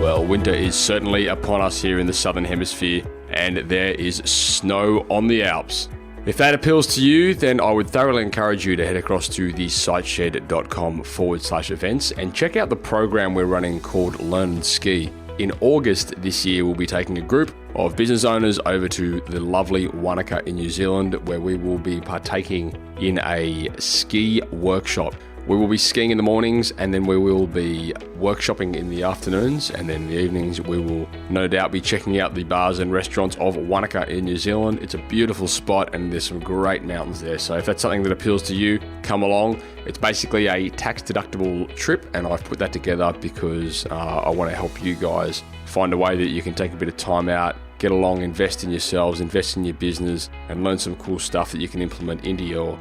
Well, winter is certainly upon us here in the Southern Hemisphere, and there is snow on the Alps. If that appeals to you, then I would thoroughly encourage you to head across to the siteshed.com/events and check out the program we're running called Learn and Ski. In August this year, we'll be taking a group of business owners over to the lovely Wanaka in New Zealand, where we will be partaking in a ski workshop. We will be skiing in the mornings, and then we will be workshopping in the afternoons, and then in the evenings we will no doubt be checking out the bars and restaurants of Wanaka in New Zealand. It's a beautiful spot and there's some great mountains there, so if that's something that appeals to you, come along. It's basically a tax-deductible trip, and I've put that together because I want to help you guys find a way that you can take a bit of time out, get along, invest in yourselves, invest in your business, and learn some cool stuff that you can implement into your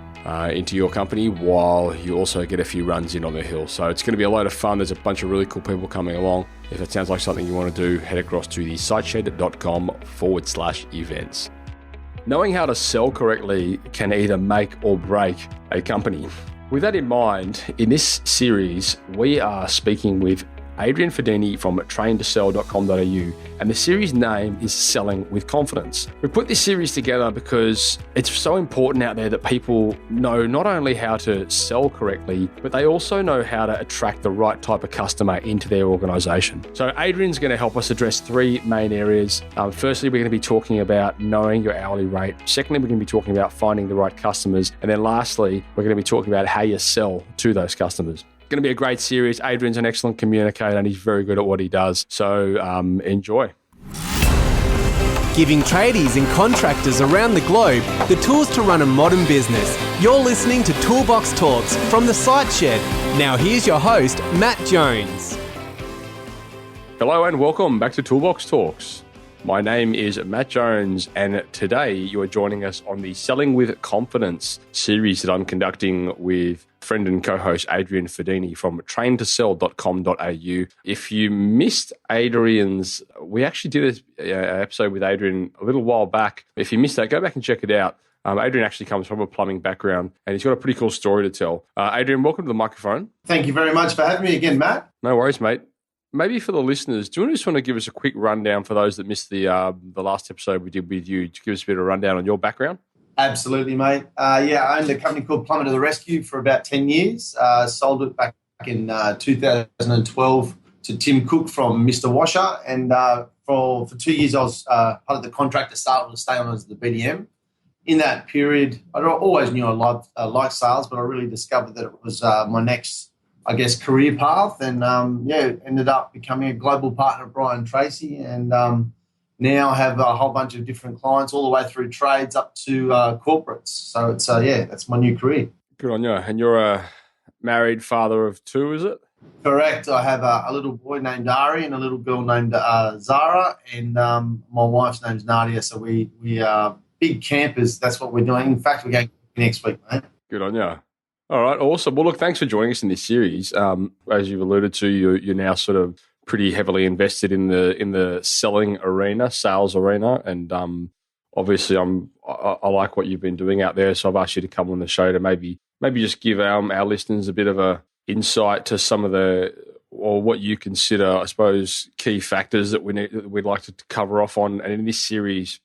company while you also get a few runs in on the hill. So it's going to be a load of fun. There's a bunch of really cool people coming along. If it sounds like something you want to do, head across to the siteshed.com/events. Knowing how to sell correctly can either make or break a company. With that in mind, in this series, we are speaking with Adrian Fadini from traintosell.com.au, and the series name is Selling with Confidence. We put this series together because it's so important out there that people know not only how to sell correctly, but they also know how to attract the right type of customer into their organization. So Adrian's going to help us address three main areas. Firstly, we're going to be talking about knowing your hourly rate. Secondly, we're going to be talking about finding the right customers. And then lastly, we're going to be talking about how you sell to those customers. Going to be a great series. Adrian's an excellent communicator and he's very good at what he does. So enjoy. Giving tradies and contractors around the globe the tools to run a modern business. You're listening to Toolbox Talks from the Site Shed. Now here's your host, Matt Jones. Hello and welcome back to Toolbox Talks. My name is Matt Jones, and today you are joining us on the Selling with Confidence series that I'm conducting with friend and co-host Adrian Fadini from traintosell.com.au. If you missed Adrian's, we actually did an episode with Adrian a little while back. If you missed that, go back and check it out. Adrian actually comes from a plumbing background and he's got a pretty cool story to tell. Adrian, welcome to the microphone. Thank you very much for having me again, Matt. No worries, mate. Maybe for the listeners, do you just want to give us a quick rundown for those that missed the last episode we did with you? To give us a bit of a rundown on your background? Absolutely, mate. I owned a company called Plumber To The Rescue for about 10 years. Sold it back in 2012 to Tim Cook from Mr. Washer. And for 2 years, I was part of the contractor start to stay on as the BDM. In that period, I always knew I liked sales, but I really discovered that it was my next, I guess, career path, and ended up becoming a global partner of Brian Tracy, and now have a whole bunch of different clients all the way through trades up to corporates. So it's that's my new career. Good on you. And you're a married father of two, is it? Correct. I have a little boy named Ari and a little girl named Zara, and my wife's name's Nadia. So we are big campers. That's what we're doing. In fact, we're going next week, mate. Good on you. All right, awesome. Well, look, thanks for joining us in this series. As you've alluded to, you're now sort of pretty heavily invested in the selling arena, sales arena, and obviously I like what you've been doing out there. So I've asked you to come on the show to maybe just give our listeners a bit of a insight to some of or what you consider, I suppose, key factors that we'd like to cover off on. And in this series,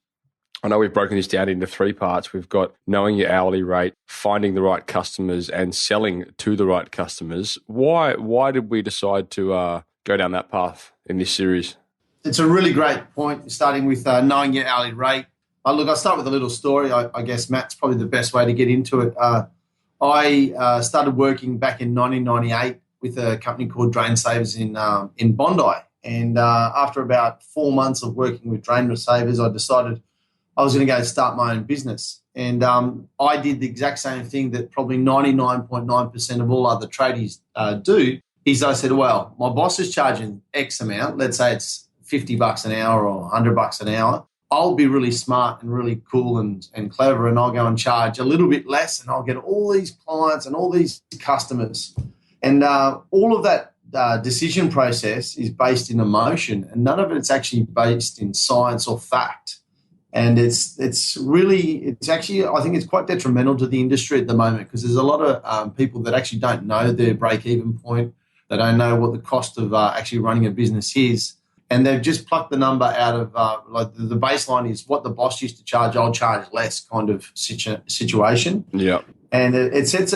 I know we've broken this down into three parts. We've got knowing your hourly rate, finding the right customers, and selling to the right customers. Why did we decide to go down that path in this series? It's a really great point, starting with knowing your hourly rate. I'll start with a little story. I guess, Matt's probably the best way to get into it. I started working back in 1998 with a company called Drain Savers in Bondi. And after about 4 months of working with Drain Savers, I decided I was going to go start my own business. And I did the exact same thing that probably 99.9% of all other tradies do, is I said, well, my boss is charging X amount. Let's say it's $50 an hour or $100 an hour. I'll be really smart and really cool and clever, and I'll go and charge a little bit less, and I'll get all these clients and all these customers. And all of that decision process is based in emotion, and none of it's actually based in science or fact. And it's actually, I think it's quite detrimental to the industry at the moment, because there's a lot of people that actually don't know their break-even point. They don't know what the cost of actually running a business is. and they've just plucked the number out of like the baseline is what the boss used to charge, I'll charge less kind of situation. Yeah. And it sets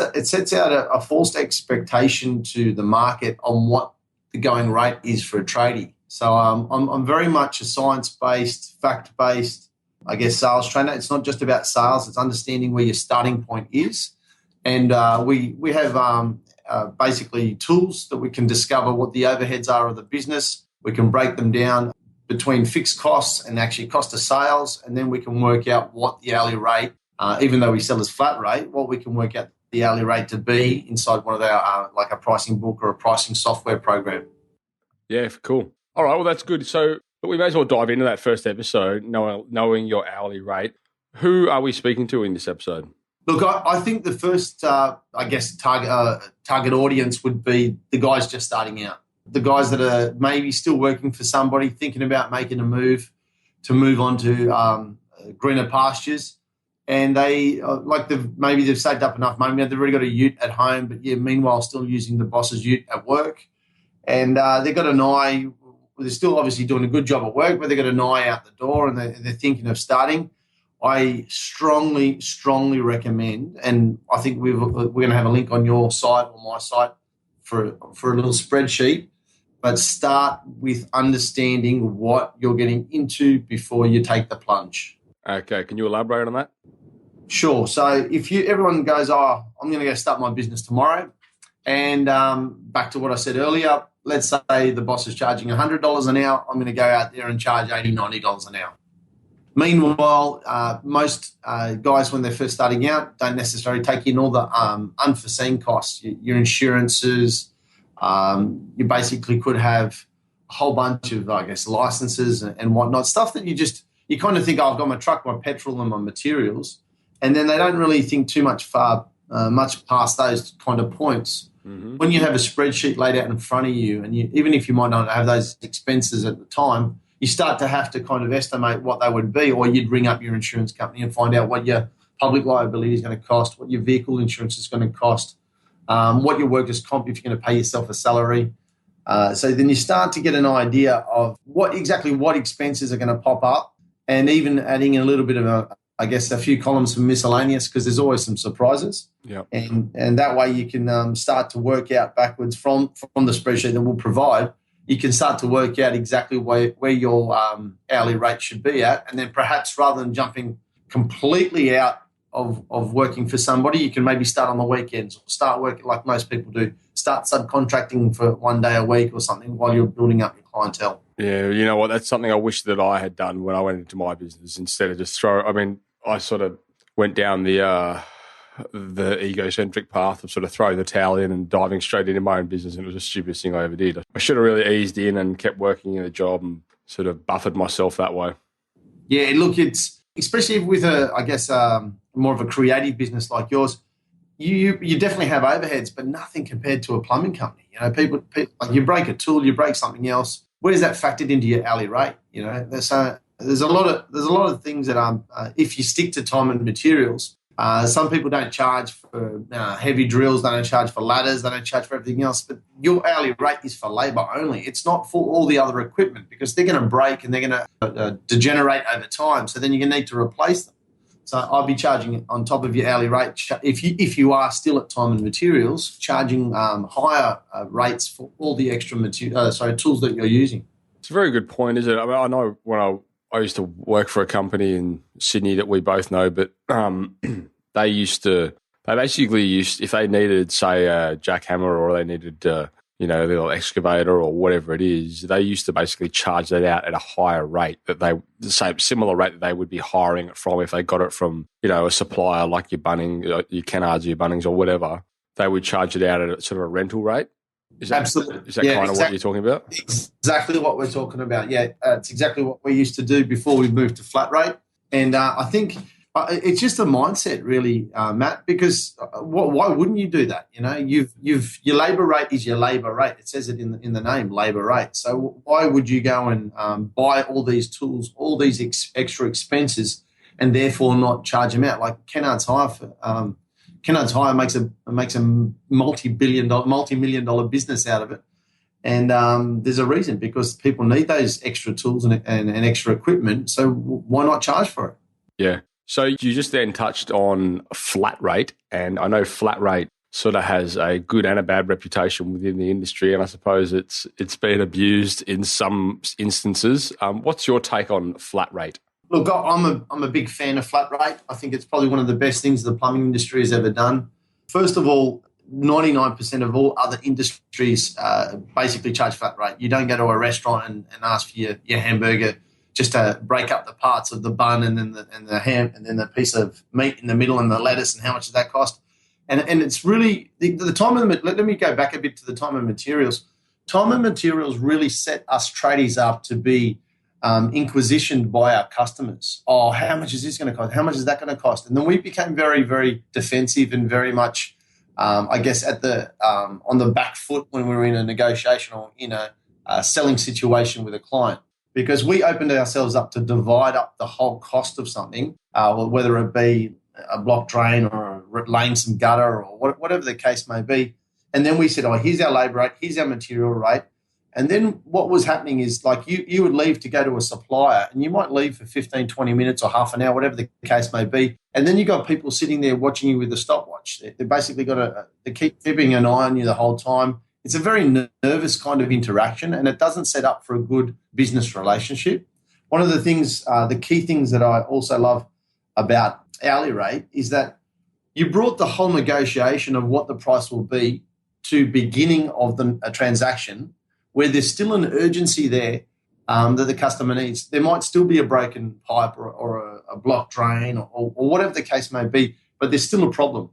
out a false expectation to the market on what the going rate is for a tradie. So I'm very much a science-based, fact-based, I guess, sales trainer. It's not just about sales; it's understanding where your starting point is, and we have basically tools that we can discover what the overheads are of the business. We can break them down between fixed costs and actually cost of sales, and then we can work out what the hourly rate, even though we sell as flat rate, what we can work out the hourly rate to be inside one of our like a pricing book or a pricing software program. Yeah, cool. All right, well, that's good. So we may as well dive into that first episode, knowing your hourly rate. Who are we speaking to in this episode? Look, I think the first, I guess, target audience would be the guys just starting out, the guys that are maybe still working for somebody, thinking about making a move on to greener pastures. And they, maybe they've saved up enough money. They've already got a ute at home, but meanwhile still using the boss's ute at work. And they've got an eye. They're still obviously doing a good job at work, but they've got an eye out the door and they're thinking of starting. I strongly, strongly recommend, and I think we're going to have a link on your site or my site for a little spreadsheet, but start with understanding what you're getting into before you take the plunge. Okay, can you elaborate on that? Sure. So if everyone goes, I'm going to go start my business tomorrow, and back to what I said earlier, let's say the boss is charging $100 an hour. I'm going to go out there and charge $80, $90 an hour. Meanwhile, most guys, when they're first starting out, don't necessarily take in all the unforeseen costs, your insurances. You basically could have a whole bunch of, I guess, licenses and whatnot, stuff that you kind of think, I've got my truck, my petrol and my materials. And then they don't really think too much past those kind of points. Mm-hmm. When you have a spreadsheet laid out in front of you, and even if you might not have those expenses at the time, you start to have to kind of estimate what they would be, or you'd ring up your insurance company and find out what your public liability is going to cost, what your vehicle insurance is going to cost, what your workers' comp, if you're going to pay yourself a salary. So then you start to get an idea of what expenses are going to pop up, and even adding in a little bit of a few columns for miscellaneous, because there's always some surprises. Yeah. And that way you can start to work out backwards from the spreadsheet that we'll provide. You can start to work out exactly where your hourly rate should be at. And then perhaps rather than jumping completely out of working for somebody, you can maybe start on the weekends or start working like most people do. Start subcontracting for one day a week or something while you're building up your clientele. Yeah, you know what? That's something I wish that I had done when I went into my business instead of just I sort of went down the egocentric path of sort of throwing the towel in and diving straight into my own business, and it was the stupidest thing I ever did. I should have really eased in and kept working in a job and sort of buffered myself that way. Yeah, look, it's especially with more of a creative business like yours, you definitely have overheads, but nothing compared to a plumbing company. You know, people like you break a tool, you break something else. Where's that factored into your hourly rate? You know, there's a lot of things that if you stick to time and materials. Some people don't charge for heavy drills, they don't charge for ladders, they don't charge for everything else, but your hourly rate is for labour only. It's not for all the other equipment, because they're going to break and they're going to degenerate over time, so then you're going to need to replace them. So I'll be charging on top of your hourly rate, if you are still at time and materials, charging higher rates for all the extra tools that you're using. It's a very good point, isn't it? I mean, I know when I used to work for a company in Sydney that we both know, but they basically used, if they needed, say, a jackhammer, or they needed, a little excavator or whatever it is, they used to basically charge that out at a higher rate, the same similar rate that they would be hiring it from if they got it from, a supplier like your Kennards, your Bunnings or whatever. They would charge it out at a sort of a rental rate. Absolutely. Is that kind of what you're talking about? Exactly what we're talking about. Yeah, it's exactly what we used to do before we moved to flat rate. And I think it's just a mindset, really, Matt. Because why wouldn't you do that? You know, your labour rate is your labour rate. It says it in the name, labour rate. So why would you go and buy all these tools, all these extra expenses, and therefore not charge them out? Like Kennards Hire Kennards Hire makes a multi-million dollar business out of it, And there's a reason, because people need those extra tools and extra equipment. So why not charge for it? Yeah. So you just then touched on flat rate, and I know flat rate sort of has a good and a bad reputation within the industry, and I suppose it's been abused in some instances. What's your take on flat rate? Look, I'm a big fan of flat rate. I think it's probably one of the best things the plumbing industry has ever done. First of all, 99% of all other industries basically charge flat rate. You don't go to a restaurant and ask for your hamburger just to break up the parts of the bun and then the ham and then the piece of meat in the middle and the lettuce, and how much does that cost? And it's really the time of the, let me go back a bit to the time and materials. Time and materials really set us tradies up to be inquisitioned by our customers. Oh, how much is this going to cost? How much is that going to cost? And then we became very, very defensive and very much, I guess, at the on the back foot when we were in a negotiation or in a selling situation with a client, because we opened ourselves up to divide up the whole cost of something, whether it be a block drain or laying some gutter or whatever the case may be. And then we said, oh, here's our labour rate, here's our material rate. And then what was happening is, like, you would leave to go to a supplier, and you might leave for 15, 20 minutes or half an hour, whatever the case may be. And then you got people sitting there watching you with a stopwatch. They basically got to keep keeping an eye on you the whole time. It's a very nervous kind of interaction, and it doesn't set up for a good business relationship. One of the things, the key things that I also love about hourly rate is that you brought the whole negotiation of what the price will be to beginning of a transaction, where there's still an urgency there that the customer needs. There might still be a broken pipe or a blocked drain or whatever the case may be, but there's still a problem.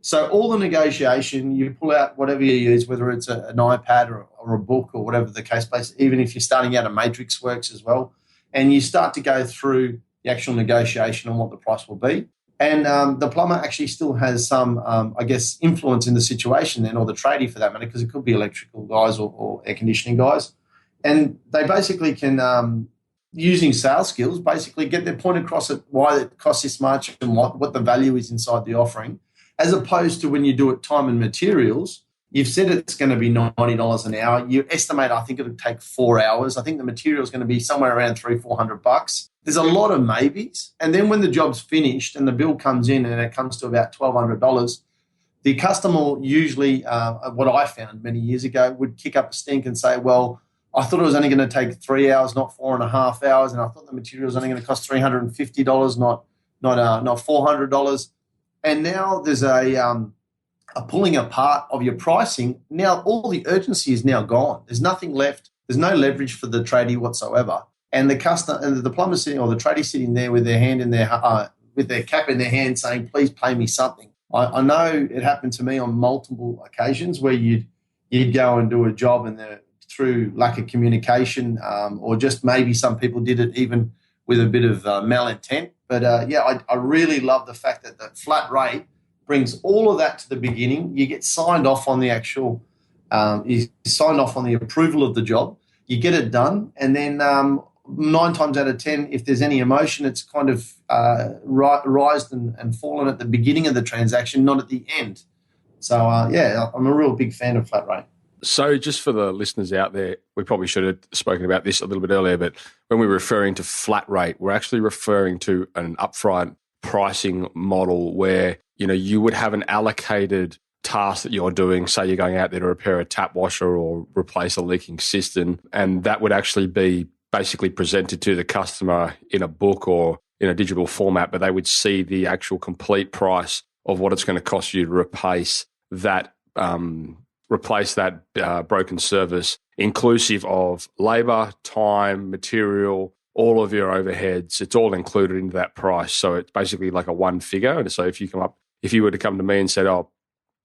So all the negotiation, you pull out whatever you use, whether it's an iPad or a book or whatever the case may be, even if you're starting out, a matrix works as well, and you start to go through the actual negotiation on what the price will be. And the plumber actually still has some, I guess, influence in the situation then, or the tradie for that matter, because it could be electrical guys or air conditioning guys. And they basically can, using sales skills, basically get their point across at why it costs this much and what the value is inside the offering, as opposed to when you do it time and materials. You've said it's going to be $90 an hour. You estimate, I think it'll take 4 hours. I think the material is going to be somewhere around $300-400. There's a lot of maybes. And then when the job's finished and the bill comes in and it comes to about $1,200, the customer usually, what I found many years ago, would kick up a stink and say, well, I thought it was only going to take 3 hours, not 4.5 hours. And I thought the material was only going to cost $350, not $400. And now there's a pulling apart of your pricing. Now all the urgency is now gone. There's nothing left. There's no leverage for the tradie whatsoever. And the customer and the plumber sitting or the tradie sitting there with their hand in their with their cap in their hand saying, please pay me something. I know it happened to me on multiple occasions where you'd go and do a job and through lack of communication or just maybe some people did it even with a bit of malintent. But I really love the fact that the flat rate brings all of that to the beginning. You get signed off on the actual, you signed off on the approval of the job. You get it done, and then 9 times out of 10, if there's any emotion, it's kind of rised and fallen at the beginning of the transaction, not at the end. So, I'm a real big fan of flat rate. So just for the listeners out there, we probably should have spoken about this a little bit earlier, but when we're referring to flat rate, we're actually referring to an upfront pricing model where, you would have an allocated task that you're doing. Say you're going out there to repair a tap washer or replace a leaking cistern, and that would actually be basically presented to the customer in a book or in a digital format, but they would see the actual complete price of what it's going to cost you to replace that broken service, inclusive of labour, time, material, all of your overheads. It's all included into that price. So it's basically like a one figure. And so if you were to come to me and said,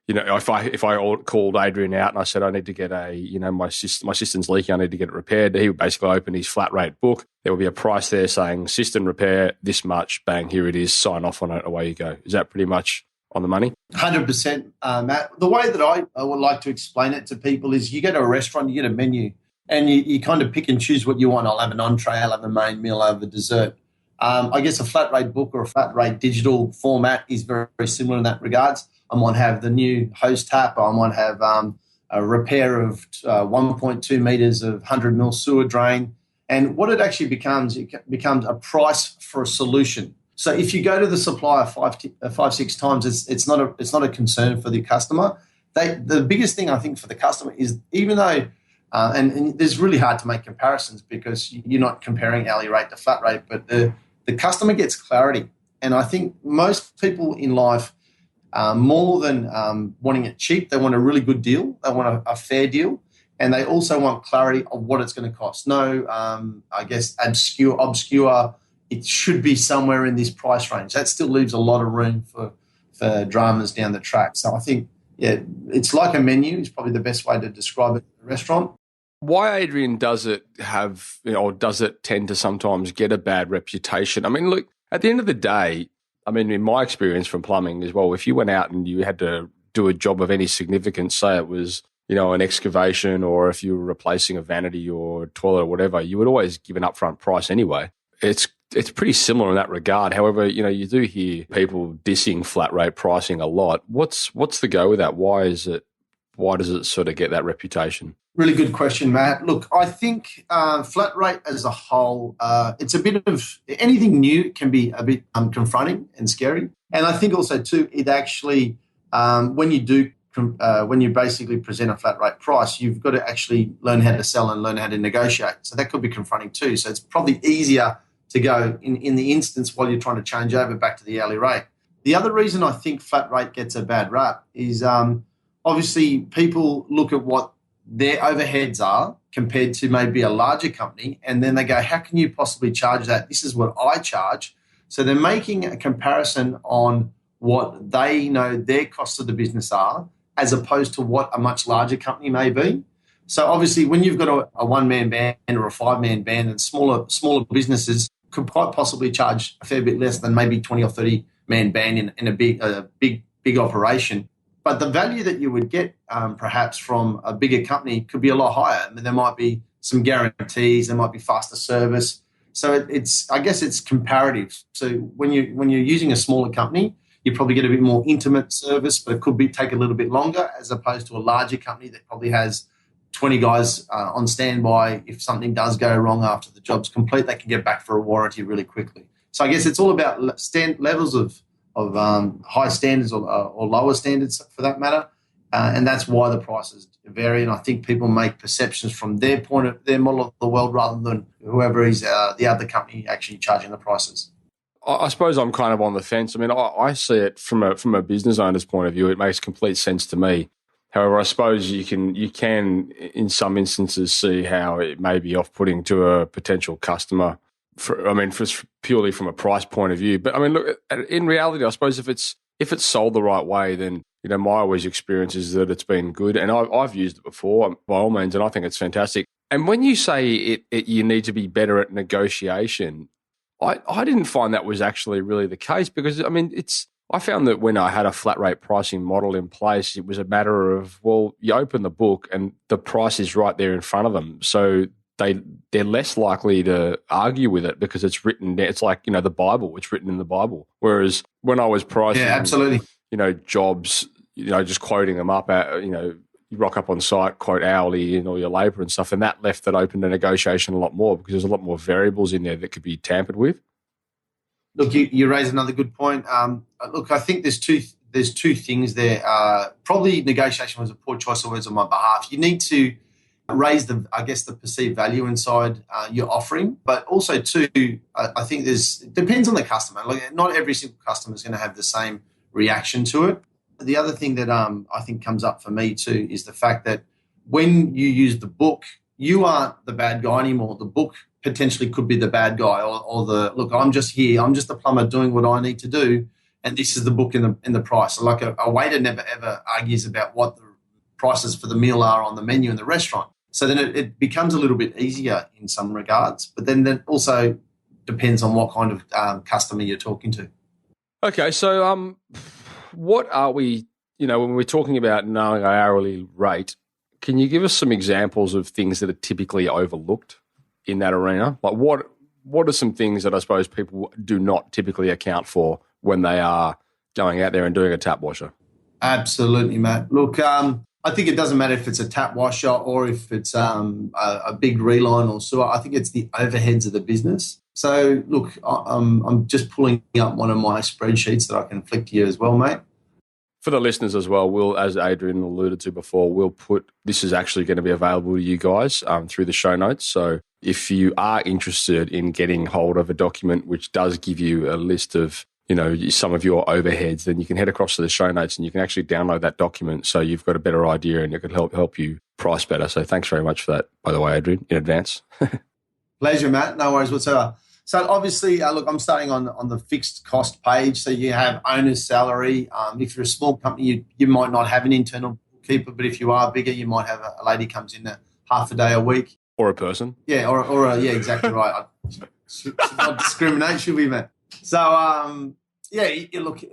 if I called Adrian out and I said I need to get my cistern's leaking, I need to get it repaired, he would basically open his flat rate book. There would be a price there saying cistern repair this much, bang, here it is, sign off on it, away you go. Is that pretty much on the money? 100%, Matt. The way that I would like to explain it to people is you go to a restaurant, you get a menu, and you kind of pick and choose what you want. I'll have an entree, I'll have a main meal, I'll have a dessert. I guess a flat rate book or a flat rate digital format is very, very similar in that regards. I might have the new hose tap. I might have a repair of 1.2 metres of 100 mil sewer drain. And what it actually becomes, it becomes a price for a solution. So if you go to the supplier five, 6 times, it's not a concern for the customer. The biggest thing I think for the customer is, even though, and it's really hard to make comparisons because you're not comparing hourly rate to flat rate, but the customer gets clarity. And I think most people in life, more than wanting it cheap, they want a really good deal. They want a fair deal. And they also want clarity of what it's going to cost. No, I guess, obscure. It should be somewhere in this price range. That still leaves a lot of room for dramas down the track. So I think, yeah, it's like a menu is probably the best way to describe it in a restaurant. Why, Adrian, does it have, or does it tend to sometimes get a bad reputation? I mean, look, at the end of the day, I mean, in my experience from plumbing as well, if you went out and you had to do a job of any significance, say it was, an excavation, or if you were replacing a vanity or toilet or whatever, you would always give an upfront price anyway. It's pretty similar in that regard. However, you do hear people dissing flat rate pricing a lot. What's the go with that? Why does it sort of get that reputation? Really good question, Matt. Look, I think flat rate as a whole, it's a bit of anything new can be a bit confronting and scary. And I think also too, it actually when you basically present a flat rate price, you've got to actually learn how to sell and learn how to negotiate. So that could be confronting too. So it's probably easier to go in the instance while you're trying to change over back to the hourly rate. The other reason I think flat rate gets a bad rap is obviously people look at what their overheads are compared to maybe a larger company, and then they go, how can you possibly charge that? This is what I charge. So they're making a comparison on what they know their costs of the business are as opposed to what a much larger company may be. So obviously when you've got a one-man band or a 5-man band, and smaller businesses could quite possibly charge a fair bit less than maybe 20 or 30-man band in a big operation. But the value that you would get perhaps from a bigger company could be a lot higher. I mean, there might be some guarantees, there might be faster service. So I guess it's comparative. So when you're using a smaller company, you probably get a bit more intimate service, but it could take a little bit longer, as opposed to a larger company that probably has 20 guys on standby. If something does go wrong after the job's complete, they can get back for a warranty really quickly. So I guess it's all about levels of high standards or lower standards for that matter, and that's why the prices vary. And I think people make perceptions from their model of the world rather than whoever is the other company actually charging the prices. I suppose I'm kind of on the fence. I mean, I see it from a business owner's point of view. It makes complete sense to me. However, I suppose you can in some instances see how it may be off-putting to a potential customer. Purely from a price point of view. But I mean, look, in reality, I suppose if it's sold the right way, then my always experience is that it's been good, and I've used it before by all means, and I think it's fantastic. And when you say you need to be better at negotiation, I didn't find that was actually really the case, because I mean I found that when I had a flat rate pricing model in place, it was a matter of, well, you open the book and the price is right there in front of them, so they're less likely to argue with it because it's written there. It's like, the Bible, it's written in the Bible. Whereas when I was pricing, absolutely, jobs, just quoting them up at, you rock up on site, quote hourly and all your labour and stuff, and that left it open to negotiation a lot more because there's a lot more variables in there that could be tampered with. Look, you raise another good point. Look, I think there's two things there. Probably negotiation was a poor choice of words on my behalf. You need to raise the perceived value inside your offering, but also too, I think it depends on the customer. Like, not every single customer is going to have the same reaction to it. The other thing that I think comes up for me too is the fact that when you use the book, you aren't the bad guy anymore. The book potentially could be the bad guy, or look, I'm just here, I'm just a plumber doing what I need to do, and this is the book in the price. So like a waiter never ever argues about what the prices for the meal are on the menu in the restaurant. So then it becomes a little bit easier in some regards, but then that also depends on what kind of customer you're talking to. Okay, so what are we, when we're talking about knowing our hourly rate, can you give us some examples of things that are typically overlooked in that arena? Like what are some things that I suppose people do not typically account for when they are going out there and doing a tap washer? Absolutely, Matt. Look, I think it doesn't matter if it's a tap washer or if it's a big reline or sewer. I think it's the overheads of the business. So, look, I'm just pulling up one of my spreadsheets that I can flick to you as well, mate. For the listeners as well, we'll, as Adrian alluded to before, we'll put, this is actually going to be available to you guys through the show notes. So if you are interested in getting hold of a document which does give you a list of, some of your overheads, then you can head across to the show notes and you can actually download that document so you've got a better idea and it can help you price better. So thanks very much for that, by the way, Adrian, in advance. Pleasure, Matt. No worries whatsoever. So obviously, look, I'm starting on the fixed cost page. So you have owner's salary. If you're a small company, you might not have an internal bookkeeper, but if you are bigger, you might have a lady comes in half a day a week. Or a person. Yeah, yeah, exactly right. Should not discriminate, should we, Matt? So, you look,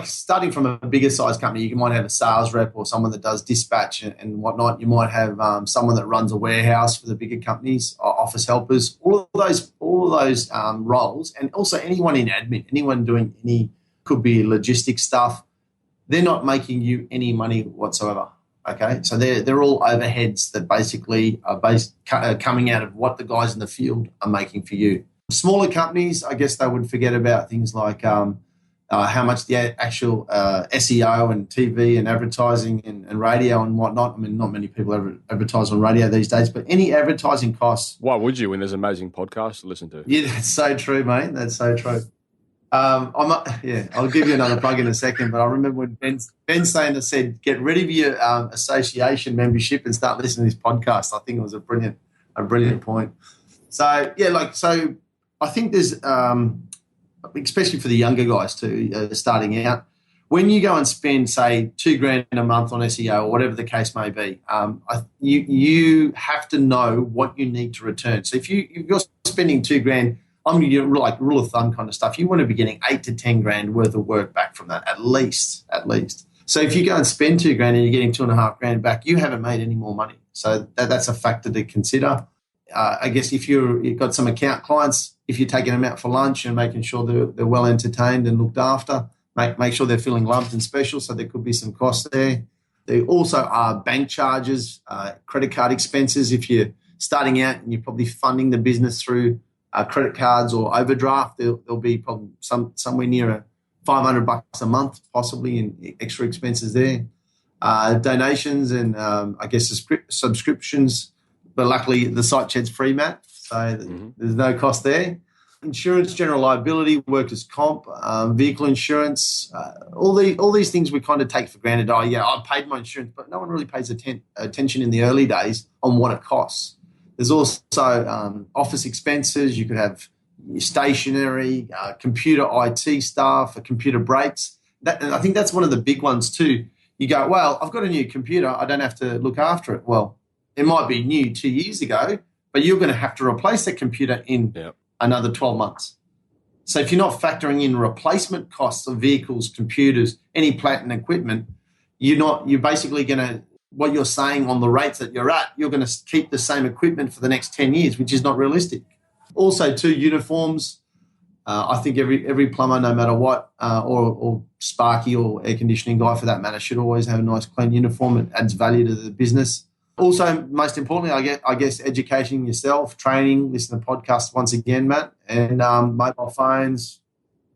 starting from a bigger size company, you might have a sales rep or someone that does dispatch and whatnot. You might have someone that runs a warehouse for the bigger companies, office helpers, all of those roles, and also anyone in admin, anyone doing could be logistics stuff. They're not making you any money whatsoever. Okay, so they're all overheads that basically are coming out of what the guys in the field are making for you. Smaller companies, I guess they would forget about things like how much the actual SEO and TV and advertising and radio and whatnot. I mean, not many people advertise on radio these days, but any advertising costs. Why would you when there's amazing podcasts to listen to? Yeah, that's so true, mate. That's so true. I'll give you another plug in a second, but I remember when Ben Sainer said, get rid of your association membership and start listening to this podcast. I think it was a brilliant point. So, I think there's, especially for the younger guys too, starting out, when you go and spend, say, $2,000 a month on SEO or whatever the case may be, you have to know what you need to return. So if you're spending $2,000, like rule of thumb kind of stuff, you want to be getting $8,000 to $10,000 worth of work back from that, at least. So if you go and spend $2,000 and you're getting $2,500 back, you haven't made any more money. So that's a factor to consider. I guess if you've got some account clients, if you're taking them out for lunch and making sure they're well entertained and looked after, make sure they're feeling loved and special, so there could be some costs there. There also are bank charges, credit card expenses. If you're starting out and you're probably funding the business through credit cards or overdraft, there'll be probably somewhere near $500 a month possibly in extra expenses there. Donations and I guess subscriptions. But luckily, the site shed's free, Matt, so there's no cost there. Insurance, general liability, workers' comp, vehicle insurance, all these things we kind of take for granted. Oh, yeah, I paid my insurance, but no one really pays attention in the early days on what it costs. There's also office expenses. You could have stationery, computer IT staff, computer breaks. And I think that's one of the big ones too. You go, well, I've got a new computer. I don't have to look after it. Well, it might be new 2 years ago, but you're going to have to replace that computer in another 12 months. So if you're not factoring in replacement costs of vehicles, computers, any plant and equipment, you're basically going to, what you're saying on the rates that you're at, you're going to keep the same equipment for the next 10 years, which is not realistic. Also, too, uniforms. I think every plumber, no matter what, or Sparky or air conditioning guy for that matter, should always have a nice clean uniform. It adds value to the business. Also, most importantly, I guess educating yourself, training, listen to podcasts once again, Matt, and mobile phones,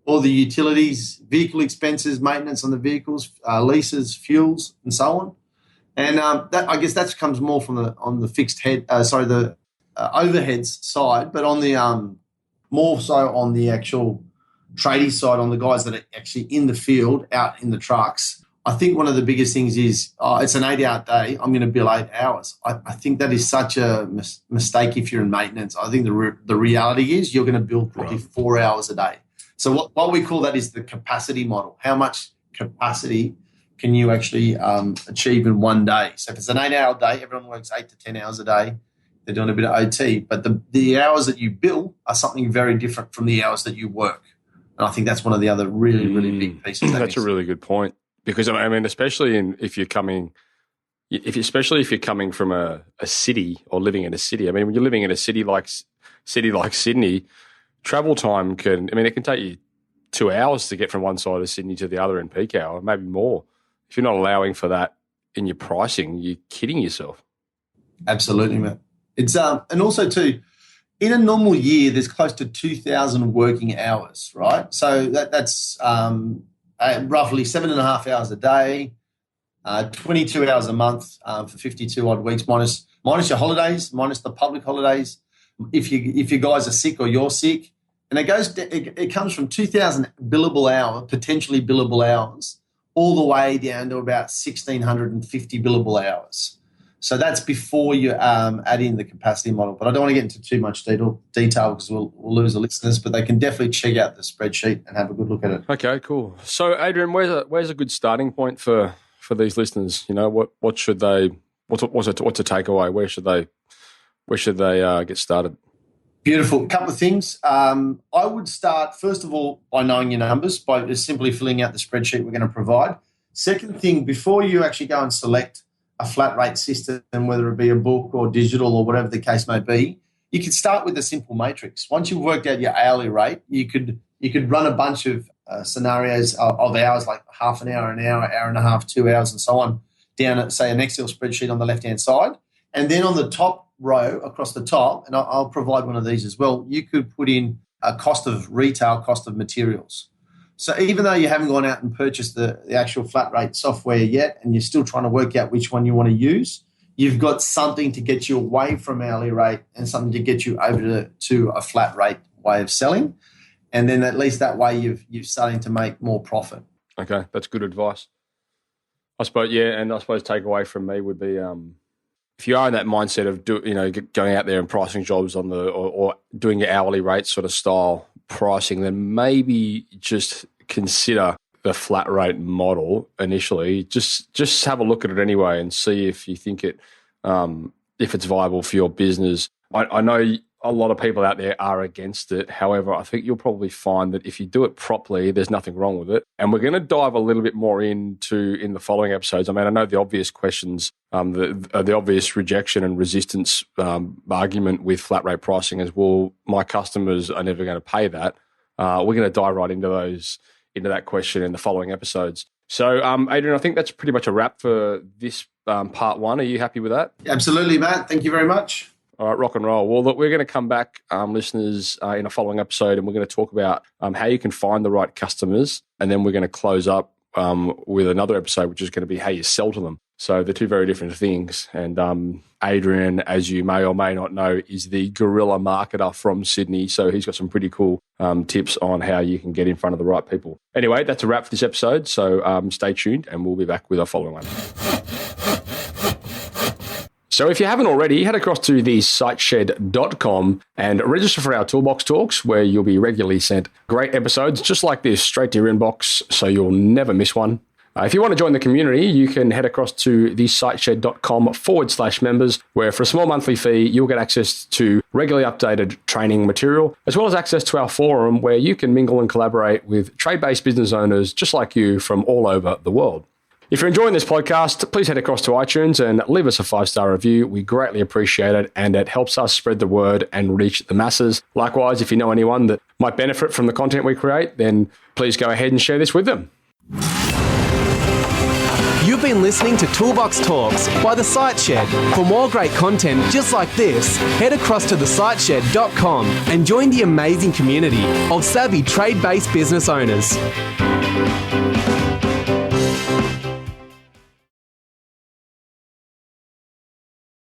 all the utilities, vehicle expenses, maintenance on the vehicles, leases, fuels, and so on. And I guess that comes more from the fixed the overheads side, but on the more so on the actual tradie side, on the guys that are actually in the field, out in the trucks. I think one of the biggest things is it's an 8-hour day. I'm going to bill 8 hours. I think that is such a mistake if you're in maintenance. I think the reality is you're going to bill probably 4 hours a day. So what we call that is the capacity model. How much capacity can you actually achieve in one day? So if it's an 8-hour day, everyone works 8 to 10 hours a day. They're doing a bit of OT. But the hours that you bill are something very different from the hours that you work. And I think that's one of the other really, really big pieces. That's a really good point. Because I mean, especially if you're coming from a city or living in a city. I mean, when you're living in a city like Sydney, travel time it can take you 2 hours to get from one side of Sydney to the other in peak hour, maybe more. If you're not allowing for that in your pricing, you're kidding yourself. Absolutely, mate. It's and also too, in a normal year, there's close to 2,000 working hours, right? So that's roughly 7.5 hours a day, 22 hours a month for 52 odd weeks, minus your holidays, minus the public holidays. If you guys are sick or you're sick, and it comes from 2,000 potentially billable hours, all the way down to about 1,650 billable hours. So that's before you add in the capacity model. But I don't want to get into too much detail because we'll lose the listeners, but they can definitely check out the spreadsheet and have a good look at it. Okay, cool. So, Adrian, where's a good starting point for these listeners? You know, what's a takeaway? Where should they get started? Beautiful. A couple of things. I would start, first of all, by knowing your numbers, by just simply filling out the spreadsheet we're going to provide. Second thing, before you actually go and select a flat rate system, whether it be a book or digital or whatever the case may be, you could start with a simple matrix. Once you've worked out your hourly rate, you could run a bunch of scenarios of hours, like half an hour, hour and a half, 2 hours, and so on, down at, say, an Excel spreadsheet on the left-hand side. And then on the top row, across the top, and I'll provide one of these as well, you could put in a cost of materials. So even though you haven't gone out and purchased the actual flat rate software yet, and you're still trying to work out which one you want to use, you've got something to get you away from hourly rate and something to get you over to a flat rate way of selling. And then at least that way you're starting to make more profit. Okay, that's good advice. I suppose takeaway from me would be if you are in that mindset of going out there and pricing jobs on or doing your hourly rate sort of style pricing, then maybe just consider the flat rate model initially. Just have a look at it anyway and see if you think if it's viable for your business. I know a lot of people out there are against it. However, I think you'll probably find that if you do it properly, there's nothing wrong with it. And we're going to dive a little bit more in the following episodes. I mean, I know the obvious questions, the obvious rejection and resistance argument with flat rate pricing is, well, my customers are never going to pay that. We're going to dive right into that question in the following episodes. So, Adrian, I think that's pretty much a wrap for this part one. Are you happy with that? Absolutely, Matt. Thank you very much. All right, rock and roll. Well, look, we're going to come back, listeners, in a following episode, and we're going to talk about how you can find the right customers, and then we're going to close up with another episode, which is going to be how you sell to them. So they're two very different things. And Adrian, as you may or may not know, is the guerrilla marketer from Sydney, so he's got some pretty cool tips on how you can get in front of the right people. Anyway, that's a wrap for this episode, so stay tuned, and we'll be back with our following one. So if you haven't already, head across to thesiteshed.com and register for our Toolbox Talks, where you'll be regularly sent great episodes just like this straight to your inbox, so you'll never miss one. If you want to join the community, you can head across to thesiteshed.com/members, where for a small monthly fee, you'll get access to regularly updated training material, as well as access to our forum, where you can mingle and collaborate with trade-based business owners just like you from all over the world. If you're enjoying this podcast, please head across to iTunes and leave us a 5-star review. We greatly appreciate it, and it helps us spread the word and reach the masses. Likewise, if you know anyone that might benefit from the content we create, then please go ahead and share this with them. You've been listening to Toolbox Talks by The Site Shed. For more great content just like this, head across to thesiteshed.com and join the amazing community of savvy trade-based business owners.